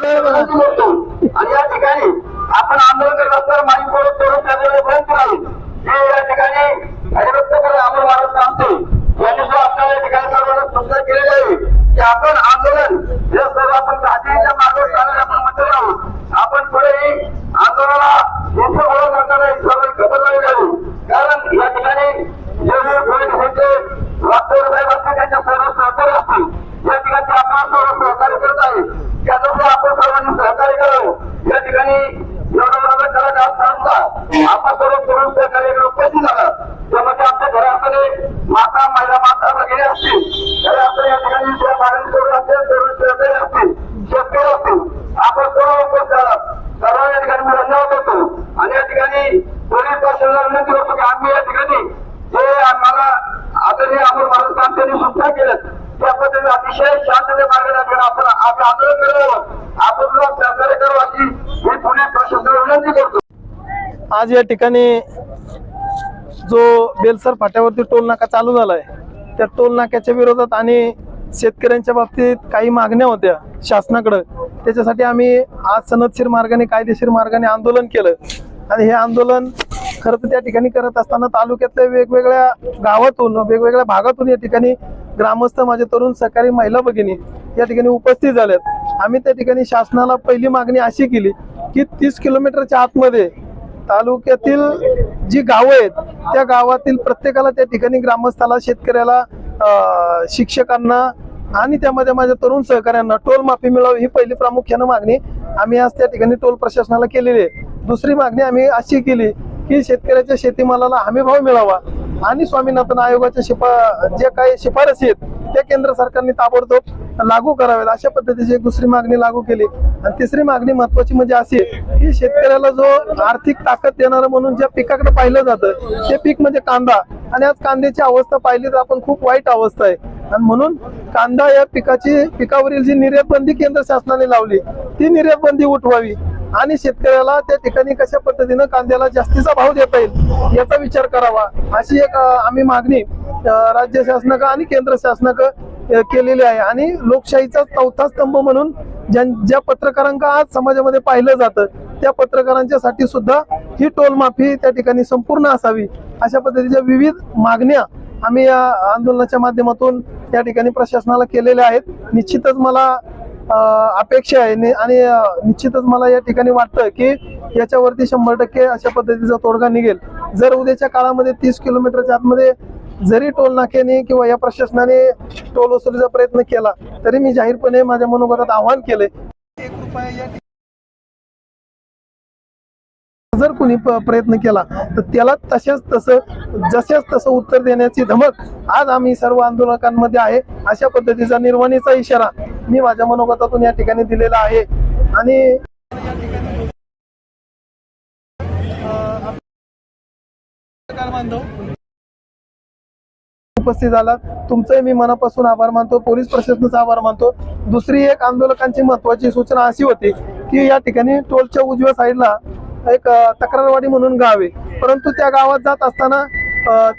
आणि या ठिकाणी आपण आंदोलन करत असताना माई परत करून त्याकडे बंद राहील जे या ठिकाणी हरिभक्तकडे अमर महाराज सांगते यांनी जो आपल्याला या ठिकाणी सर्वांना सूचना केलेली आहे की आपण आंदोलन हे सर्व आपण घाटीच्या मागे चालत आपण म्हणतो आहोत आपण पुढेही आंदोलनाला मोठं बोलत असताना सर्व खबर लावली आहे कारण या ठिकाणी जे पोलीस वास्तव साहेब असतील त्यांच्या सर्व सहकार्य असतील या ठिकाणी आपण सर्व सहकार्य करत आहे त्यानंतर आपण सर्वांनी सहकार्य करावं या ठिकाणी आपण सर्व तरुण सहकार्याकडे उपस्थित झाला त्यामध्ये आमच्या घरामध्ये माता महिला माता वगैरे असतील तर आपण या ठिकाणी ज्या पाणी सोडून असेल तरुण सहकारी असतील शेतकरी असतील आपण सर्व उपस्थित झाला सर्व या ठिकाणी मी धन्यवाद करतो आणि या ठिकाणी पोलीस प्रशासनाला विनंती करतो की आम्ही या ठिकाणी जे आम्हाला आदरणीय अमर महाराज त्यांनी सूचना केल्यात त्या पद्धतीने अतिशय शांततेने मार्गाने आपण आंदोलन करावं आपण सहकार्य करावं अशी मी पुणे प्रशासनाला विनंती करतो। आज या ठिकाणी जो बेलसर फाट्यावरती टोल नाका चालू झालाय त्या टोल नाक्याच्या विरोधात आणि शेतकऱ्यांच्या बाबतीत काही मागण्या होत्या शासनाकडे त्याच्यासाठी आम्ही आज सनदशीर मार्गाने कायदेशीर मार्गाने आंदोलन केलं आणि हे आंदोलन खरं तर त्या ठिकाणी करत असताना तालुक्यातल्या वेगवेगळ्या गावातून वेगवेगळ्या भागातून या ठिकाणी ग्रामस्थ माझे तरुण सहकारी महिला भगिनी या ठिकाणी उपस्थित झाल्यात। आम्ही त्या ठिकाणी शासनाला पहिली मागणी अशी केली की 30 किलोमीटरच्या आतमध्ये तालुक्यातील जी गावं आहेत त्या गावातील प्रत्येकाला त्या ठिकाणी ग्रामस्थाला शेतकऱ्याला शिक्षकांना आणि त्यामध्ये माझ्या तरुण सहकाऱ्यांना टोल माफी मिळावी ही पहिली प्रामुख्याने मागणी आम्ही आज त्या ठिकाणी टोल प्रशासनाला केलेली आहे। दुसरी मागणी आम्ही अशी केली की शेतकऱ्याच्या शेतीमालाला हमीभाव मिळावा आणि स्वामीनाथन आयोगाच्या जे काही शिफारसी आहेत त्या केंद्र सरकारने ताबडतोब लागू कराव्यात अशा पद्धतीची एक दुसरी मागणी लागू केली। आणि तिसरी मागणी महत्वाची म्हणजे अशी की शेतकऱ्याला जो आर्थिक ताकद देणारं म्हणून ज्या पिकाकडे पाहिलं जातं ते पीक म्हणजे कांदा आणि आज कांद्याची अवस्था पाहिली तर आपण खूप वाईट अवस्था आहे आणि म्हणून कांदा या पिकावरील जी निर्यात बंदी केंद्र शासनाने लावली ती निर्यात बंदी उठवावी आणि शेतकऱ्याला त्या ठिकाणी कशा पद्धतीनं कांद्याला जास्तीचा भाव देता येईल याचा विचार करावा अशी एक आम्ही मागणी राज्य शासनाकडे आणि केंद्र शासनाकडे केलेली आहे। आणि लोकशाहीचा चौथा स्तंभ म्हणून ज्या पत्रकारांना आज समाजामध्ये पाहिलं जातं त्या पत्रकारांच्यासाठी सुद्धा ही टोल माफी त्या ठिकाणी संपूर्ण असावी अशा पद्धतीच्या विविध मागण्या आम्ही या आंदोलनाच्या माध्यमातून या ठिकाणी प्रशासनाला केलेल्या आहेत। निश्चितच मला अपेक्षा आहे आणि निश्चितच मला या ठिकाणी वाटतं की याच्यावरती 100% अशा पद्धतीचा तोडगा निघेल। जर उद्याच्या काळामध्ये 30 किलोमीटरच्या आतमध्ये जरी टोल नाक्याने किंवा या प्रशासनाने टोल वसुलीचा प्रयत्न केला तरी मी जाहीरपणे माझ्या मनोगतात आवाहन केले 1 रुपया जर कोणी प्रयत्न केला तर त्याला जशाच तसं उत्तर देण्याची धमक आज आम्ही सर्व आंदोलकांमध्ये आहे अशा पद्धतीचा निर्वाणीचा इशारा मी माझ्या मनोगतातून या ठिकाणी दिलेला आहे। आणि उपस्थित झाला तुमचंही मी मनापासून आभार मानतो, पोलीस प्रशासनाचा आभार मानतो। दुसरी एक आंदोलकांची महत्वाची सूचना अशी होती की या ठिकाणी टोलच्या उजव्या साईडला एक तक्रारवाडी म्हणून गाव आहे परंतु त्या गावात जात असताना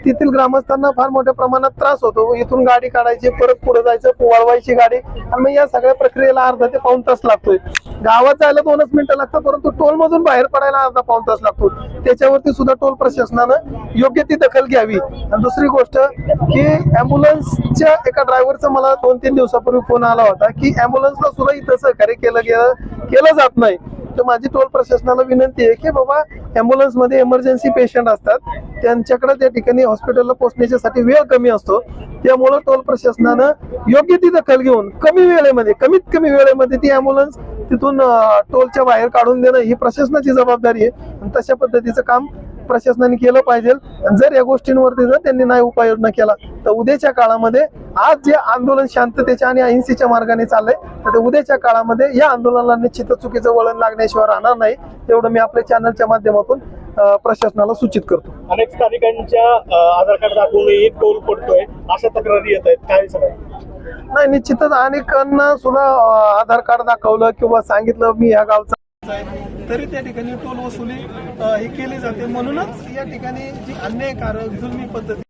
तेथील ग्रामस्थांना फार मोठ्या प्रमाणात त्रास होतो। इथून गाडी काढायची परत पुढे जायचं वळवायची गाडी आणि मग या सगळ्या प्रक्रियेला अर्धा ते पाऊण तास लागतोय। गावात जायला 2च मिनिटं लागतात परंतु टोल मधून बाहेर पडायला अर्धा पाऊण तास लागतो। त्याच्यावरती सुद्धा टोल प्रशासनानं योग्य ती दखल घ्यावी। आणि दुसरी गोष्ट की अँब्युलन्सच्या एका ड्रायव्हरचा मला 2-3 दिवसापूर्वी फोन आला होता की अँब्युलन्सला सुद्धा इथं सहकार्य केलं जात नाही। तर माझी टोल प्रशासनाला विनंती आहे की बाबा अँब्युलन्स मध्ये इमर्जन्सी पेशंट असतात त्यांच्याकडे त्या ठिकाणी हॉस्पिटलला पोहोचण्यासाठी वेळ कमी असतो त्यामुळे टोल प्रशासनानं योग्य ती दखल घेऊन कमीत कमी वेळेमध्ये ती अँब्युलन्स तिथून टोलच्या बाहेर काढून देणं ही प्रशासनाची जबाबदारी आहे आणि तशा पद्धतीचं काम प्रशासनाने केलं पाहिजे। जर या गोष्टींवरती जर त्यांनी नाही उपाययोजना केला तर उद्याच्या काळामध्ये आज जे आंदोलन शांततेच्या आणि अहिंसेच्या मार्गाने चाललंय तर उद्याच्या काळामध्ये या आंदोलनाला निश्चितच चुकीचं वळण लागण्याशिवाय राहणार नाही एवढं मी आपल्या चॅनलच्या माध्यमातून प्रशासनाला सूचित करतो। अनेक स्थानिकांच्या आधार कार्ड दाखवूनही टोल पडतोय अशा तक्रारी येत आहेत काय सांगाल? नाही निश्चितच अनेकांना सुद्धा आधार कार्ड दाखवलं किंवा सांगितलं मी या गावचा तरी त्या ठिकाणी टोल वसुली ही केली जाते। म्हणूनच या ठिकाणी जी अन्यायकारक जुलमी पद्धती